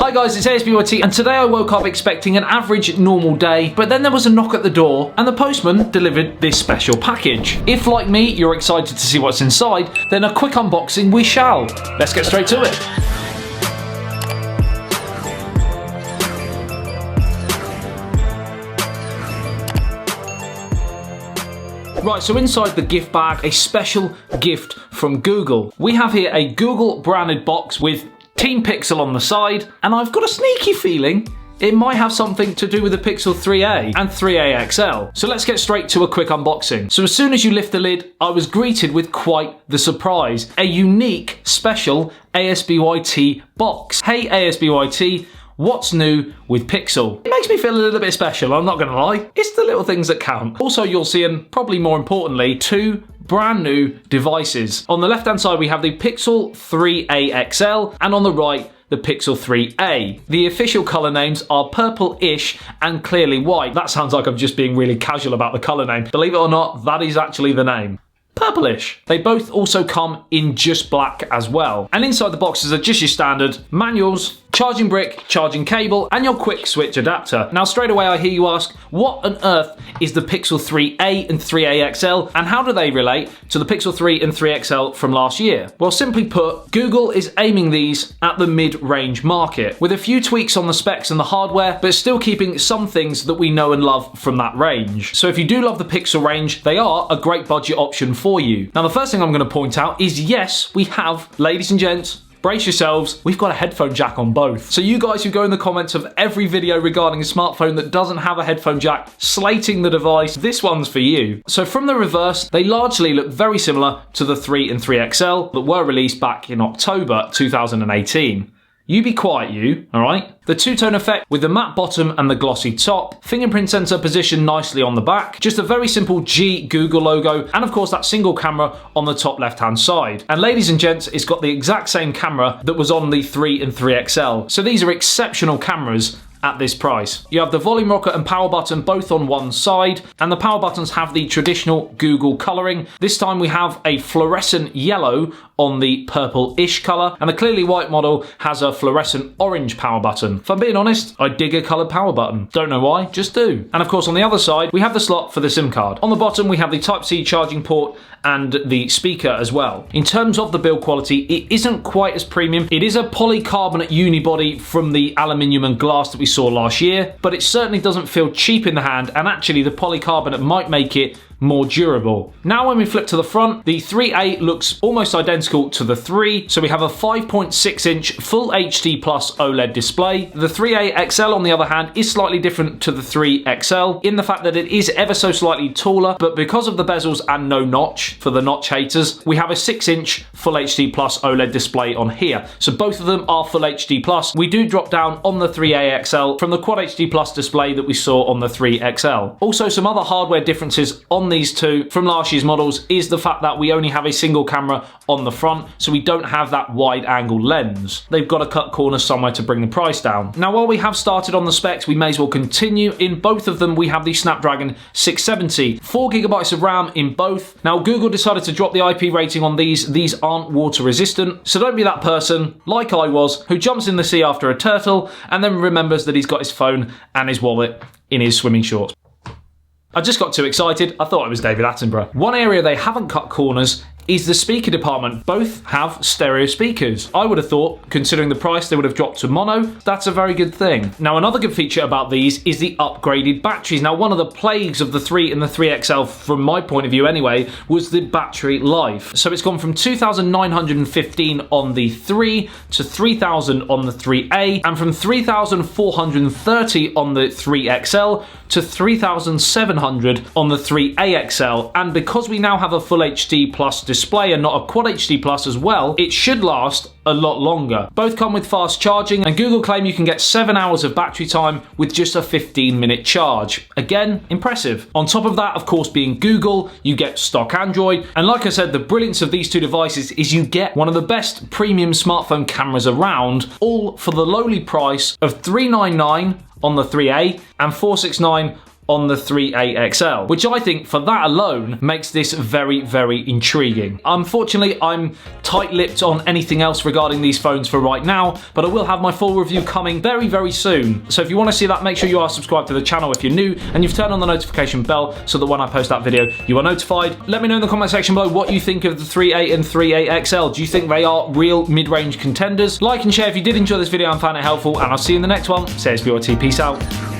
Hi guys, it's ASBYT, and today I woke up expecting an average normal day, but then there was a knock at the door and the postman delivered this special package. If, like me, you're excited to see what's inside, then a quick unboxing we shall. Let's get straight to it. Right, so inside the gift bag, a special gift from Google. We have here a Google branded box with Team Pixel on the side, and I've got a sneaky feeling it might have something to do with the Pixel 3a and 3a XL. So let's get straight to a quick unboxing. So as soon as you lift the lid, I was greeted with quite the surprise. A unique, special ASBYT box. Hey ASBYT, what's new with Pixel? It makes me feel a little bit special, I'm not gonna lie. It's the little things that count. Also, you'll see, and probably more importantly, two brand new devices. On the left hand side we have the Pixel 3a XL, and on the right the Pixel 3a. The official colour names are purple-ish and clearly white. That sounds like I'm just being really casual about the colour name. Believe it or not, that is actually the name. Purplish. They both also come in just black as well. And inside the boxes are just your standard manuals, charging brick, charging cable, and your quick switch adapter. Now straight away I hear you ask, what on earth is the Pixel 3a and 3a XL, and how do they relate to the Pixel 3 and 3 XL from last year? Well, simply put, Google is aiming these at the mid-range market, with a few tweaks on the specs and the hardware, but still keeping some things that we know and love from that range. So if you do love the Pixel range, they are a great budget option for you. Now the first thing I'm going to point out is, yes, we have, ladies and gents, brace yourselves, we've got a headphone jack on both. So you guys who go in the comments of every video regarding a smartphone that doesn't have a headphone jack, slating the device, this one's for you. So from the reverse, they largely look very similar to the 3 and 3 XL that were released back in October 2018. You be quiet, you, alright? The two-tone effect with the matte bottom and the glossy top, fingerprint sensor positioned nicely on the back, just a very simple G Google logo, and of course that single camera on the top left-hand side. And ladies and gents, it's got the exact same camera that was on the 3 and 3 XL. So these are exceptional cameras at this price. You have the volume rocker and power button both on one side, and the power buttons have the traditional Google colouring. This time we have a fluorescent yellow on the purple-ish colour, and the clearly white model has a fluorescent orange power button. If I'm being honest, I dig a coloured power button. Don't know why, just do. And of course on the other side, we have the slot for the SIM card. On the bottom we have the Type-C charging port and the speaker as well. In terms of the build quality, it isn't quite as premium. It is a polycarbonate unibody from the aluminium and glass that we saw last year, but it certainly doesn't feel cheap in the hand, and actually the polycarbonate might make it more durable. Now when we flip to the front, the 3A looks almost identical to the 3, so we have a 5.6 inch full HD plus OLED display. The 3A XL on the other hand is slightly different to the 3 XL in the fact that it is ever so slightly taller, but because of the bezels and no notch, for the notch haters, we have a 6 inch full HD plus OLED display on here. So both of them are full HD plus. We do drop down on the 3A XL from the Quad HD plus display that we saw on the 3 XL. Also, some other hardware differences on these two from last year's models is the fact that we only have a single camera on the front, so we don't have that wide angle lens. They've got to cut corners somewhere to bring the price down. Now while we have started on the specs, we may as well continue. In both of them we have the Snapdragon 670, 4GB of RAM in both. Now Google decided to drop the IP rating on these aren't water resistant, so don't be that person, like I was, who jumps in the sea after a turtle and then remembers that he's got his phone and his wallet in his swimming shorts. I just got too excited, I thought it was David Attenborough. One area they haven't cut corners is the speaker department. Both have stereo speakers. I would have thought, considering the price, they would have dropped to mono. That's a very good thing. Now, another good feature about these is the upgraded batteries. Now, one of the plagues of the 3 and the 3XL, from my point of view anyway, was the battery life. So it's gone from 2,915 on the 3 to 3,000 on the 3A, and from 3,430 on the 3XL to 3,700 on the 3AXL. And because we now have a full HD plus display and not a Quad HD plus as well, it should last a lot longer. Both come with fast charging, and Google claim you can get 7 hours of battery time with just a 15-minute charge. Again, impressive. On top of that, of course, being Google, you get stock Android, and like I said, the brilliance of these two devices is you get one of the best premium smartphone cameras around, all for the lowly price of $399 on the 3A and $469 on the 3.8 XL, which I think for that alone makes this very, very intriguing. Unfortunately, I'm tight-lipped on anything else regarding these phones for right now, but I will have my full review coming very, very soon. So if you want to see that, make sure you are subscribed to the channel if you're new, and you've turned on the notification bell so that when I post that video, you are notified. Let me know in the comment section below what you think of the 3.8 and 3.8 XL. Do you think they are real mid-range contenders? Like and share if you did enjoy this video and found it helpful, and I'll see you in the next one. Say ASBYT, peace out.